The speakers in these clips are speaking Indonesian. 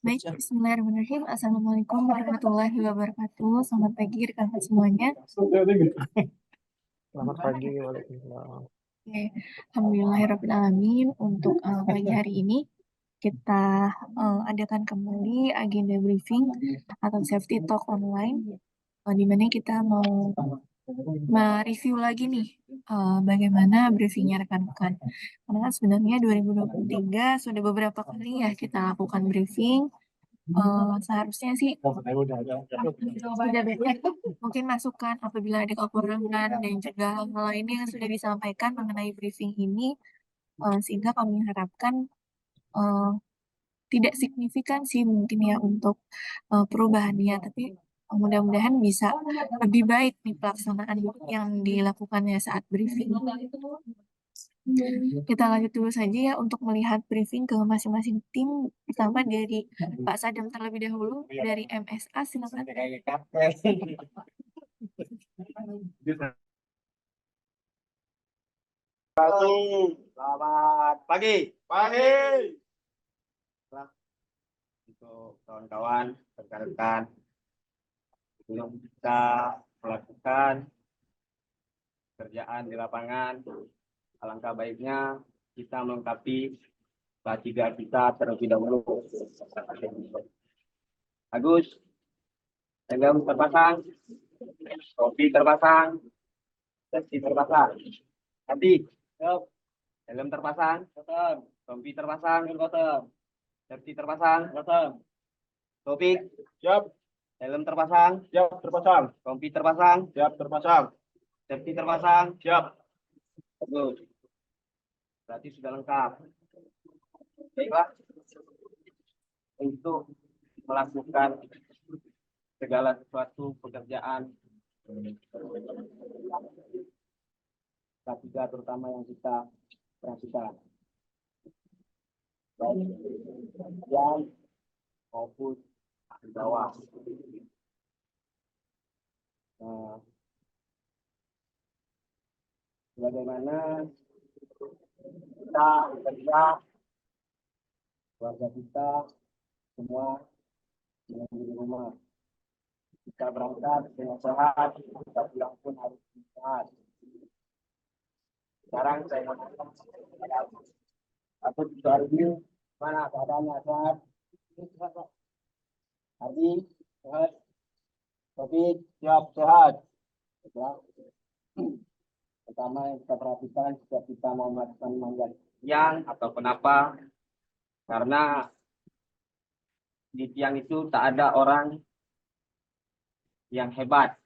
Baik, bismillahirrahmanirrahim. Assalamualaikum warahmatullahi wabarakatuh. Selamat pagi rekan-rekan semuanya. Selamat pagi, waalaikumsalam. Oke, alhamdulillahirrahmanirrahim. Untuk pagi hari ini kita adakan kembali agenda briefing atau safety talk online, di mana kita mau mereview lagi nih bagaimana briefingnya rekan-rekan. Karena kan sebenarnya 2023 sudah beberapa kali ya kita lakukan briefing. Seharusnya sih sudah banyak mungkin masukan apabila ada kekurangan dan juga hal-hal lainnya yang sudah disampaikan mengenai briefing ini, sehingga kami harapkan eh, tidak signifikan sih mungkin ya untuk perubahannya, tapi mudah-mudahan bisa lebih baik nih pelaksanaan yang dilakukannya saat briefing. Kita lanjut dulu saja ya untuk melihat briefing ke masing-masing tim. Pertama dari Pak Sadam terlebih dahulu dari MSA, silakan. Selamat pagi. Pagi. Untuk kawan-kawan, rekan-rekan, sebelum kita melakukan kerjaan di lapangan, alangkah baiknya kita melengkapi K3 kita terlebih dahulu. Agus, helm terpasang, topi terpasang, safety terpasang. Adi, helm terpasang, topi terpasang, safety terpasang, topi, siap. Helm terpasang, siap terpasang. Topi terpasang, siap terpasang. Safety terpasang, siap. Bagus. Berarti sudah lengkap. Baiklah. Untuk melakukan segala sesuatu pekerjaan ketiga terutama yang kita perhatikan, baik yang maupun di bawah. Nah, bagaimana kita bekerja, keluarga kita semua yang di rumah, kita berangkat dengan sehat, kita pulang pun harus sehat. Sekarang saya mau aku juga review mana keadaannya sehat. Adi sehat, tapi siap sehat. Ya. Pertama yang kita perhatikan setiap kita mau melakukan manjat tiang atau kenapa, karena di tiang itu tak ada orang yang hebat,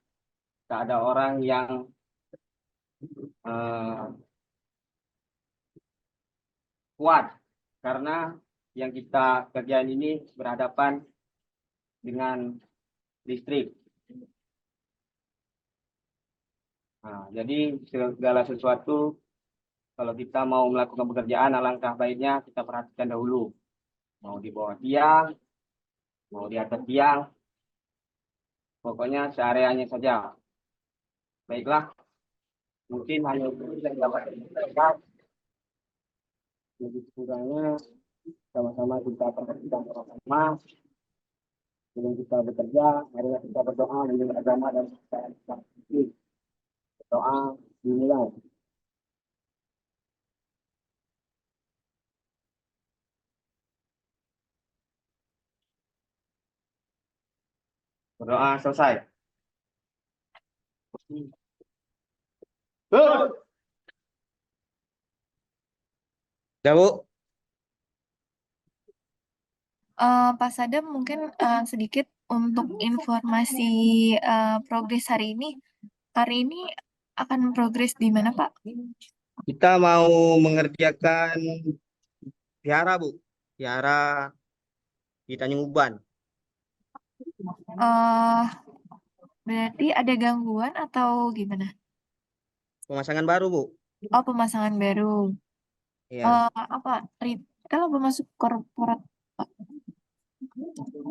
tak ada orang yang kuat, karena yang kita kerjain ini berhadapan dengan listrik. Nah, jadi segala sesuatu kalau kita mau melakukan pekerjaan, alangkah baiknya kita perhatikan dahulu. Mau di bawah tiang, mau di atas tiang, pokoknya seareanya saja. Baiklah, mungkin hanya itu yang dapat disampaikan. Lebih kurangnya sama-sama kita perhatikan bersama. Sebelum kita bekerja, mari kita berdoa menurut agama dan kita berdoa dimulai. Berdoa selesai. Ya, Bu. Pak Sadam mungkin sedikit untuk informasi progres hari ini. Hari ini akan progres di mana, Pak? Kita mau mengerjakan vihara, Bu. Vihara di Tanjung Uban. Eh, Berarti ada gangguan atau gimana? Pemasangan baru, Bu. Oh, pemasangan baru. Iya. Apa? Retail apa masuk korporat, Pak?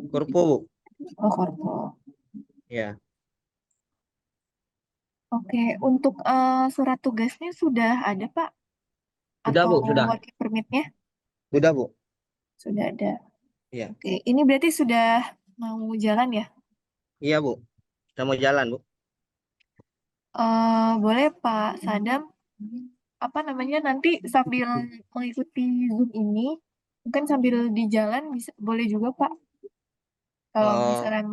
Korpo, Bu. Oh, korpo. Iya. Oke, untuk surat tugasnya sudah ada, Pak? Sudah, Atau Bu. Sudah. working permit-nya Sudah, Bu. sudah ada? Iya. Oke, ini berarti sudah mau jalan ya? Iya, Bu. Kita mau jalan, Bu. Boleh Pak Sadam, apa namanya nanti sambil mengikuti Zoom ini, mungkin sambil di jalan bisa boleh juga Pak, kalau Oh, misalnya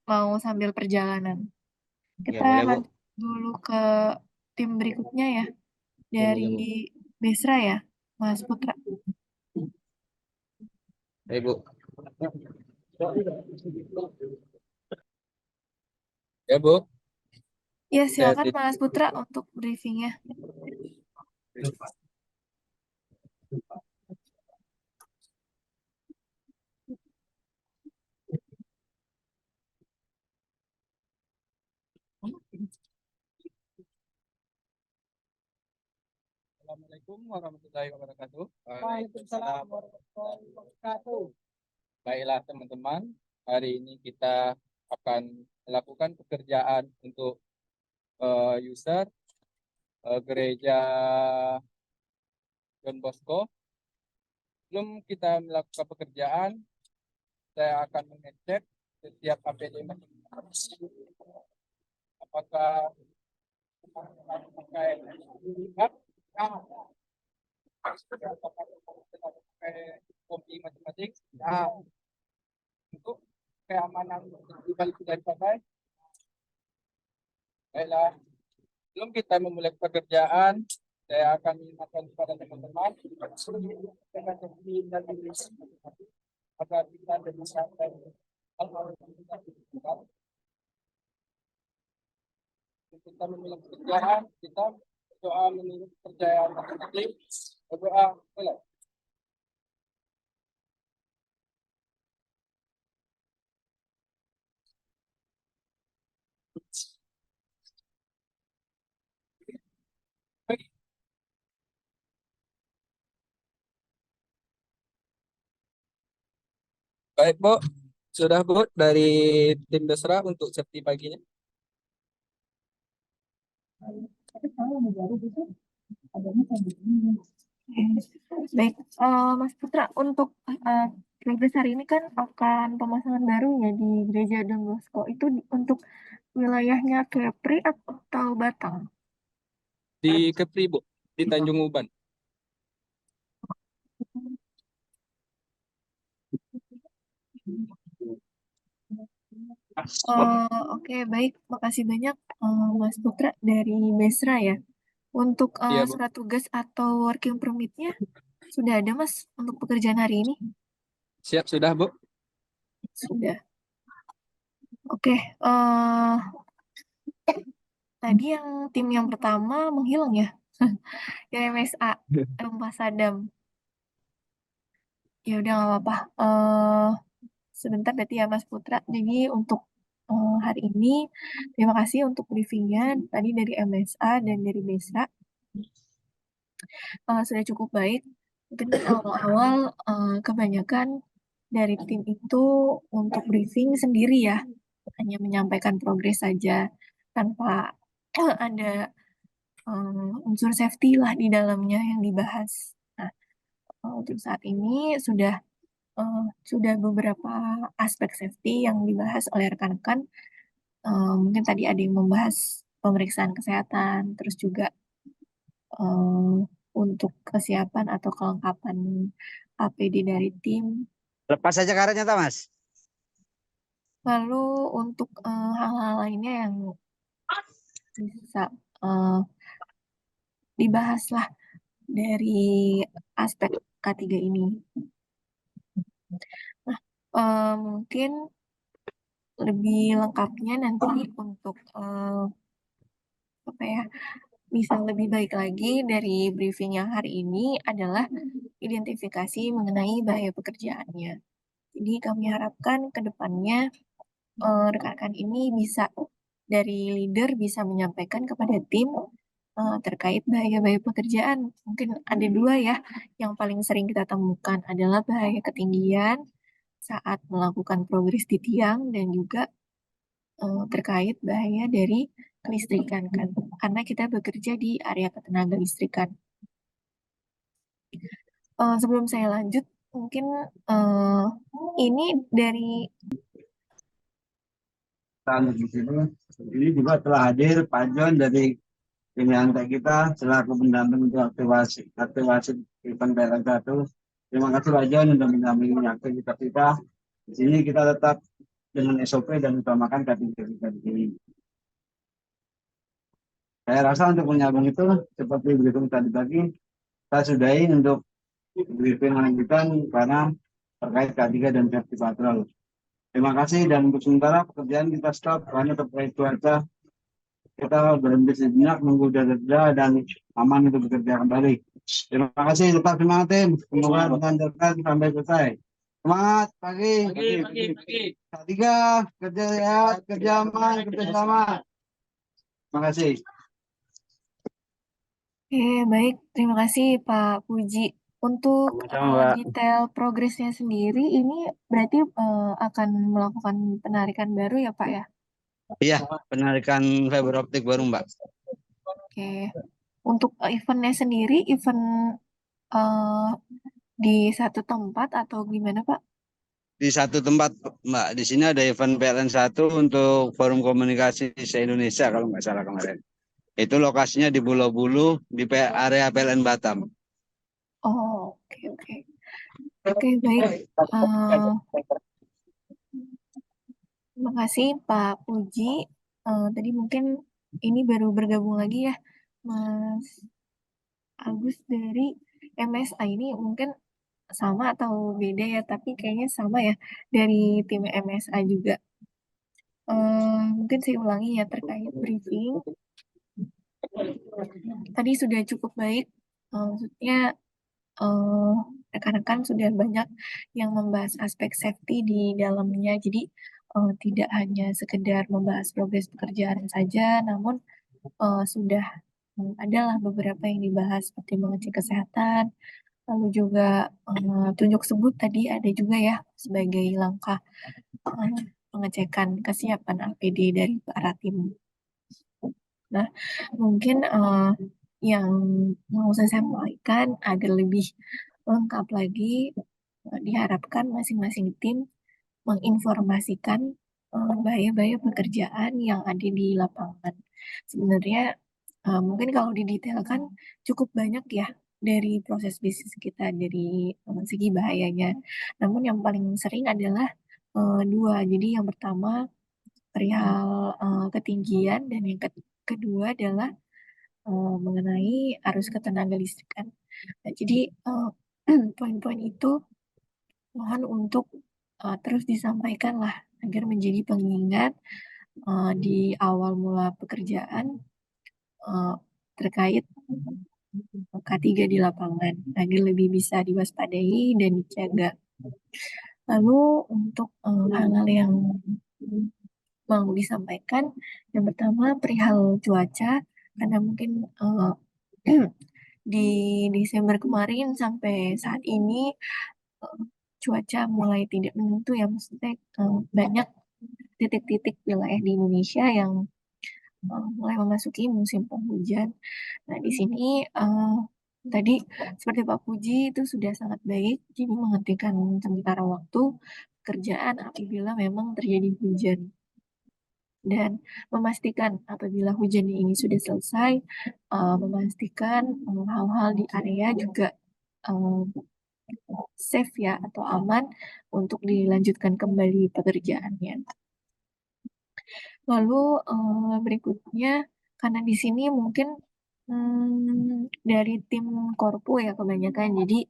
mau sambil perjalanan. ya Kita boleh, Bu. lanjut dulu ke tim berikutnya ya, Ya dari boleh, Bu. Besra ya, Mas Putra. Baik, Bu. Ya, Bu. Ya, Saya silakan Mas Putra untuk briefingnya. Assalamualaikum warahmatullahi wabarakatuh. Waalaikumsalam warahmatullahi wabarakatuh. Baiklah teman-teman, hari ini kita akan melakukan pekerjaan untuk user gereja Don Bosco. Sebelum kita melakukan pekerjaan, saya akan mengecek setiap APD masing-masing. Apakah pakai hak? Pakai kompi masing-masing? Ya. Untuk keamanan pribadi sudah dipakai. Baiklah, sebelum kita memulai pekerjaan, saya akan mengingatkan kepada teman-teman dengan teknik dan Inggris agar kita bisa hal-hal yang kita butuhkan. Kita memulai pekerjaan, kita berdoa menurut percayaan masing-masing. Berdoa, boleh. Baik, Bu. Sudah, Bu, dari tim Desra untuk safety paginya. Baik, Mas Putra, untuk progres hari ini kan akan pemasangan baru ya di Gereja Don Bosco. Itu untuk wilayahnya Kepri atau Batang? Di Kepri, Bu, di Tanjung Uban. Oke, baik. Makasih banyak Mas Putra dari Besra ya. Untuk Iya, Bu. surat tugas atau working permit-nya sudah ada Mas untuk pekerjaan hari ini? Siap, sudah, Bu. Sudah. Oke, tadi yang tim yang pertama menghilang ya, yang MSA, Mas Sadam. Ya udah nggak apa-apa. Sebentar berarti ya Mas Putra. Jadi untuk hari ini terima kasih untuk briefingnya tadi dari MSA dan dari BESRA. Sudah cukup baik. Mungkin kan awal-awal kebanyakan dari tim itu untuk briefing sendiri ya, hanya menyampaikan progres saja tanpa ada unsur safety lah di dalamnya yang dibahas. Nah, untuk saat ini sudah beberapa aspek safety yang dibahas oleh rekan-rekan. Mungkin tadi ada yang membahas pemeriksaan kesehatan, terus juga eh, untuk kesiapan atau kelengkapan APD dari tim. Lepas saja karetnya, Mas. Lalu untuk hal-hal lainnya yang bisa eh, dibahas lah dari aspek K3 ini. Nah, mungkin lebih lengkapnya nanti untuk apa ya, bisa lebih baik lagi dari briefing yang hari ini adalah identifikasi mengenai bahaya pekerjaannya. Jadi kami harapkan ke depannya rekan-rekan ini bisa dari leader bisa menyampaikan kepada tim terkait bahaya-bahaya pekerjaan. Mungkin ada dua ya, yang paling sering kita temukan adalah bahaya ketinggian saat melakukan progres di tiang dan juga terkait bahaya dari kelistrikan kan, karena kita bekerja di area ketenaga listrikan. Sebelum saya lanjut, mungkin eh, ini dari Dan di sini ini juga telah hadir Pak John dari tim yantai kita selaku pendamping untuk aktivasi event PLN 1. Terima kasih Pak John sudah mendampingi aktivitas kita. Di sini kita tetap dengan SOP dan utamakan KTP kita di sini. Saya rasa untuk menyambung itu seperti berikut tadi pagi, kita sudahi untuk briefing lanjutan karena terkait K3 dan safety patrol. Terima kasih dan untuk sementara pekerjaan kita stop karena terkait cuaca. Kita berhenti sejenak menunggu reda dan aman untuk bekerja kembali. Terima kasih, tetap semangat tim. Semoga melanjutkan sampai selesai. Semangat pagi. K3, kerja sehat, kerja aman, kerja selamat. Terima kasih. baik, terima kasih Pak Puji. Untuk Sama-sama, Mbak. detail progresnya sendiri, ini berarti akan melakukan penarikan baru ya Pak ya? Iya, penarikan fiber optik baru, Mbak. Oke. Untuk eventnya sendiri, event eh, di satu tempat atau gimana Pak? Di satu tempat, Mbak. Di sini ada event PLN 1 untuk forum komunikasi se-Indonesia kalau nggak salah kemarin. Itu lokasinya di Pulau Bulu di area PLN Batam. Oh, oke. Oke, baik. Terima kasih Pak Puji. Tadi mungkin ini baru bergabung lagi ya, Mas Agus dari MSA ini mungkin sama atau beda ya, tapi kayaknya sama ya dari tim MSA juga. Mungkin saya ulangi ya terkait briefing. Tadi sudah cukup baik, maksudnya eh, rekan-rekan sudah banyak yang membahas aspek safety di dalamnya. Jadi tidak hanya sekedar membahas progres pekerjaan saja, namun sudah adalah beberapa yang dibahas seperti mengecek kesehatan, lalu juga tunjuk sebut tadi ada juga ya sebagai langkah pengecekan kesiapan APD dari para tim. Nah, mungkin yang mau saya sampaikan agar lebih lengkap lagi, diharapkan masing-masing tim menginformasikan bahaya-bahaya pekerjaan yang ada di lapangan. Sebenarnya mungkin kalau didetailkan cukup banyak ya dari proses bisnis kita dari segi bahayanya. Namun yang paling sering adalah dua. Jadi yang pertama perihal ketinggian dan yang kedua adalah mengenai arus ketenaga listrikan. Nah, jadi poin-poin itu mohon untuk terus disampaikan lah agar menjadi pengingat di awal mula pekerjaan uh, terkait K3 di lapangan agar lebih bisa diwaspadai dan dijaga. Lalu untuk hal-hal yang mau disampaikan, yang pertama perihal cuaca, karena mungkin di Desember kemarin sampai saat ini cuaca mulai tidak menentu ya, maksudnya banyak titik-titik wilayah di Indonesia yang mulai memasuki musim penghujan. Nah, di sini tadi seperti Pak Puji itu sudah sangat baik, jadi menghentikan sementara waktu pekerjaan apabila memang terjadi hujan dan memastikan apabila hujan ini sudah selesai, memastikan hal-hal di area juga safe ya atau aman untuk dilanjutkan kembali pekerjaannya. Lalu berikutnya karena di sini mungkin dari tim Korpo ya kebanyakan, jadi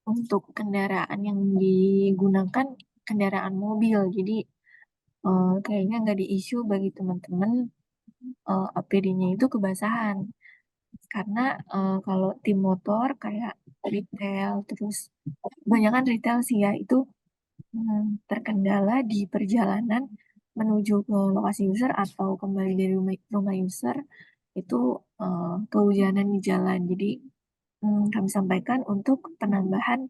untuk kendaraan yang digunakan kendaraan mobil, jadi kayaknya nggak di-isu bagi teman-teman APD-nya itu kebasahan. Karena kalau tim motor kayak retail, terus kebanyakan retail sih ya, itu terkendala di perjalanan menuju ke lokasi user atau kembali dari rumah user, itu kehujanan di jalan. Jadi kami sampaikan untuk penambahan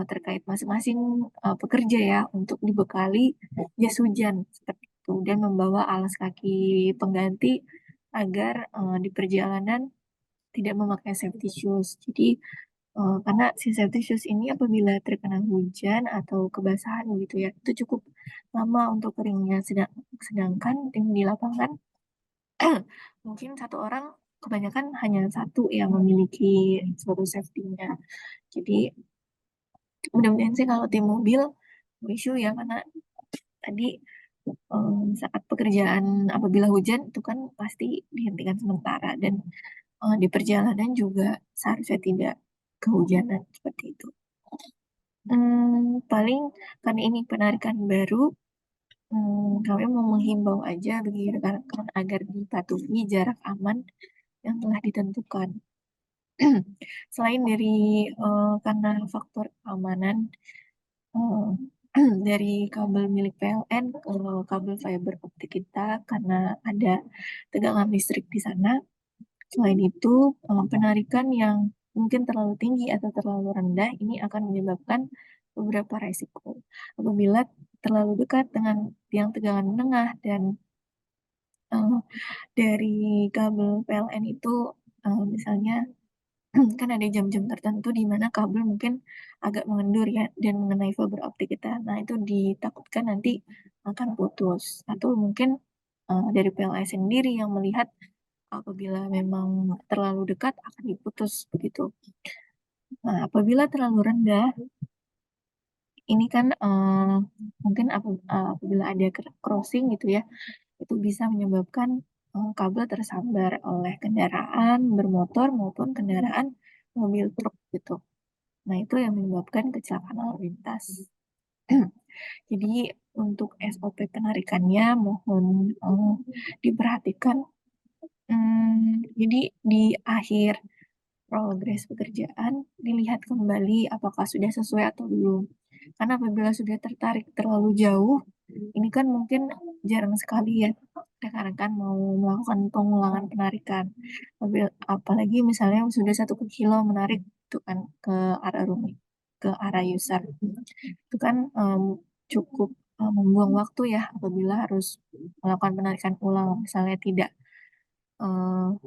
terkait masing-masing pekerja ya, untuk dibekali jas hujan seperti itu dan membawa alas kaki pengganti agar di perjalanan tidak memakai safety shoes. Jadi Karena si safety shoes ini apabila terkena hujan atau kebasahan gitu ya, itu cukup lama untuk keringnya. Sedangkan tim di lapangan mungkin satu orang kebanyakan hanya satu yang memiliki suatu safety-nya. Jadi mudah-mudahan sih kalau tim mobil no issue ya, karena tadi saat pekerjaan apabila hujan itu kan pasti dihentikan sementara, dan di perjalanan juga seharusnya tidak kehujanan seperti itu. Paling karena ini penarikan baru, kami mau menghimbau aja bagi rekan-rekan agar dipatuhi jarak aman yang telah ditentukan. Selain dari karena faktor keamanan eh, dari kabel milik PLN ke kabel fiber optik kita, karena ada tegangan listrik di sana. Selain itu, penarikan yang mungkin terlalu tinggi atau terlalu rendah ini akan menyebabkan beberapa resiko. Apabila terlalu dekat dengan tiang tegangan menengah dan eh, dari kabel PLN itu, misalnya kan ada jam-jam tertentu di mana kabel mungkin agak mengendur ya dan mengenai fiber optik kita. Nah, itu ditakutkan nanti akan putus. Atau mungkin dari PLN sendiri yang melihat apabila memang terlalu dekat akan diputus begitu. Nah, apabila terlalu rendah, ini kan mungkin apabila ada crossing gitu ya, itu bisa menyebabkan kabel tersambar oleh kendaraan bermotor maupun kendaraan mobil truk gitu. Nah, itu yang menyebabkan kecelakaan lalu lintas. Jadi untuk SOP penarikannya mohon diperhatikan. Jadi di akhir progres pekerjaan dilihat kembali apakah sudah sesuai atau belum. Karena apabila sudah tertarik terlalu jauh, ini kan mungkin jarang sekali ya rekan-rekan mau melakukan pengulangan penarikan. Apalagi misalnya sudah 1 kilo menarik itu kan ke arah rumah, ke arah user. Itu kan cukup membuang waktu ya apabila harus melakukan penarikan ulang, misalnya tidak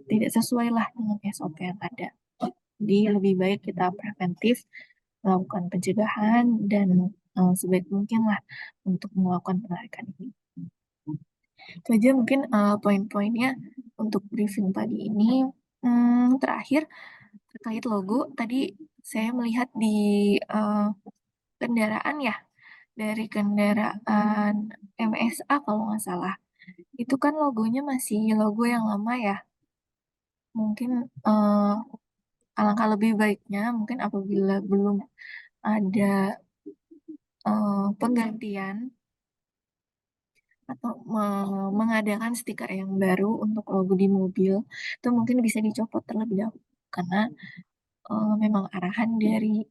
sesuai lah dengan SOP yang ada. Jadi lebih baik kita preventif, melakukan pencegahan, dan sebaik mungkin lah untuk melakukan penarikan ini. Itu aja mungkin poin-poinnya untuk briefing pagi ini. Terakhir, terkait logo, tadi saya melihat di kendaraan ya, dari kendaraan MSA kalau nggak salah. Itu kan logonya masih logo yang lama ya. Mungkin alangkah lebih baiknya mungkin apabila belum ada penggantian atau mengadakan stiker yang baru untuk logo di mobil, itu mungkin bisa dicopot terlebih dahulu, karena memang arahan dari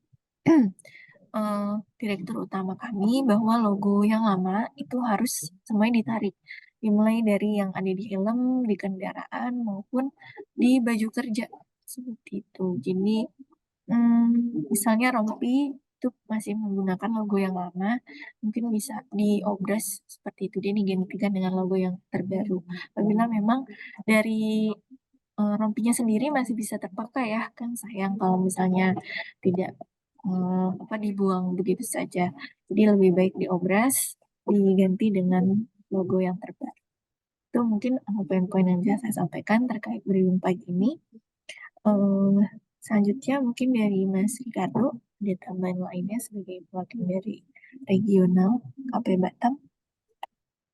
direktur utama kami bahwa logo yang lama itu harus semuanya ditarik, dimulai dari yang ada di helm, di kendaraan maupun di baju kerja seperti itu. Jadi misalnya rompi itu masih menggunakan logo yang lama, mungkin bisa diobras seperti itu, dia digantikan dengan logo yang terbaru. Apabila memang dari rompinya sendiri masih bisa terpakai ya, kan sayang kalau misalnya tidak dibuang begitu saja. Jadi lebih baik diobras, diganti dengan logo yang terbaru. Itu mungkin poin-poin yang bisa saya sampaikan terkait briefing pagi ini. Selanjutnya mungkin dari Mas Ricardo, ada tambahan lainnya sebagai wakil dari regional KP Batam.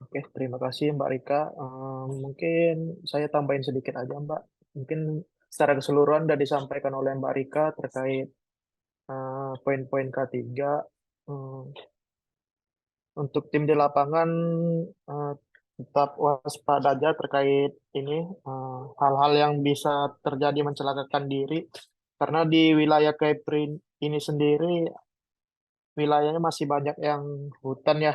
Oke, terima kasih Mbak Rika. Mungkin saya tambahin sedikit aja Mbak. Mungkin secara keseluruhan sudah disampaikan oleh Mbak Rika terkait poin-poin K3. Untuk tim di lapangan tetap waspada aja terkait ini hal-hal yang bisa terjadi mencelakakan diri. Karena di wilayah Kepri ini sendiri wilayahnya masih banyak yang hutan ya.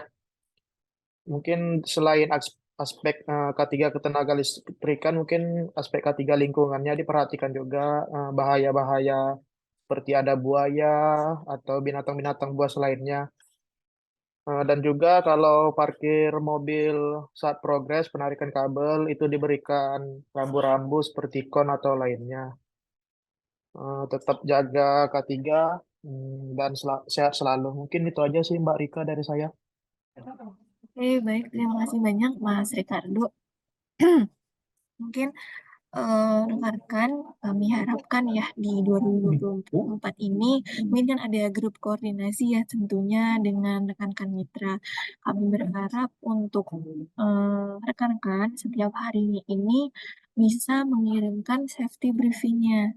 Mungkin selain aspek K3 ketenaga listrikan, mungkin aspek K3 lingkungannya diperhatikan juga, bahaya-bahaya seperti ada buaya atau binatang-binatang buas lainnya. Dan juga kalau parkir mobil saat progres penarikan kabel itu diberikan rambu-rambu seperti kon atau lainnya. tetap jaga K3 dan sehat selalu. Mungkin itu aja sih Mbak Rika dari saya. Oke, baik. Terima kasih banyak, Mas Ricardo. Mungkin rekan-rekan, kami harapkan ya di 2024 ini mungkin kan ada grup koordinasi ya tentunya dengan rekan-rekan mitra. Kami berharap untuk rekan-rekan setiap harinya ini bisa mengirimkan safety briefingnya,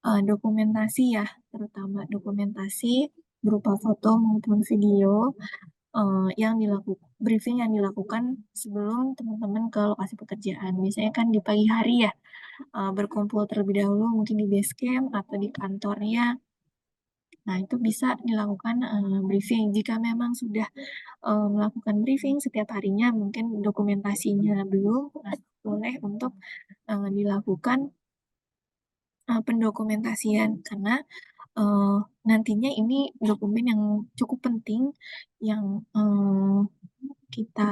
dokumentasi ya, terutama dokumentasi berupa foto maupun video yang dilakukan briefing yang dilakukan sebelum teman-teman ke lokasi pekerjaan. Biasanya kan di pagi hari ya, berkumpul terlebih dahulu mungkin di base camp atau di kantornya. Nah, itu bisa dilakukan briefing. Jika memang sudah melakukan briefing setiap harinya, mungkin dokumentasinya belum, nah, boleh untuk dilakukan pendokumentasian karena nantinya ini dokumen yang cukup penting yang kita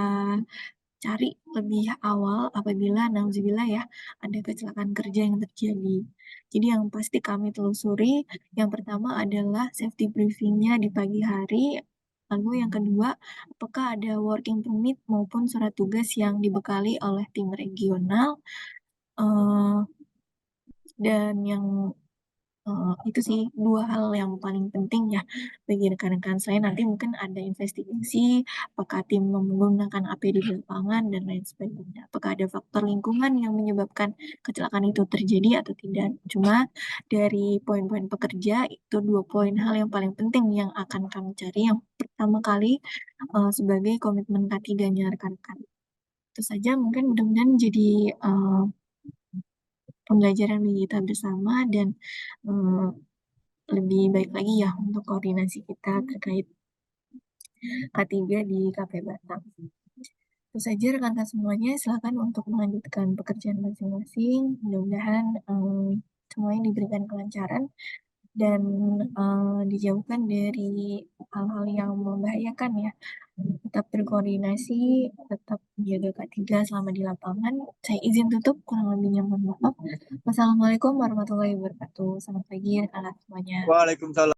cari lebih awal apabila nauzubillah ya ada kecelakaan kerja yang terjadi. Jadi yang pasti kami telusuri, yang pertama adalah safety briefingnya di pagi hari. Lalu yang kedua, apakah ada working permit maupun surat tugas yang dibekali oleh tim regional. eh, dan yang itu sih dua hal yang paling penting ya bagi rekan-rekan saya. Nanti mungkin ada investigasi apakah tim menggunakan APD di lapangan dan lain sebagainya. Apakah ada faktor lingkungan yang menyebabkan kecelakaan itu terjadi atau tidak. Cuma dari poin-poin pekerja itu dua poin hal yang paling penting yang akan kami cari. Yang pertama kali sebagai komitmen K3-nya rekan-rekan. Itu saja mungkin mudah-mudahan jadi pembelajaran bagi kita bersama dan eh, lebih baik lagi ya untuk koordinasi kita terkait K3 di KP Batam. Itu saja rekan-rekan semuanya, silakan untuk melanjutkan pekerjaan masing-masing. Mudah-mudahan semuanya diberikan kelancaran dan dijauhkan dari hal-hal yang membahayakan ya. Tetap berkoordinasi, tetap menjaga K3 selama di lapangan. Saya izin tutup, kurang lebihnya mohon maaf. Wassalamualaikum warahmatullahi wabarakatuh. Selamat pagi rekan-rekan semuanya. Waalaikumsalam.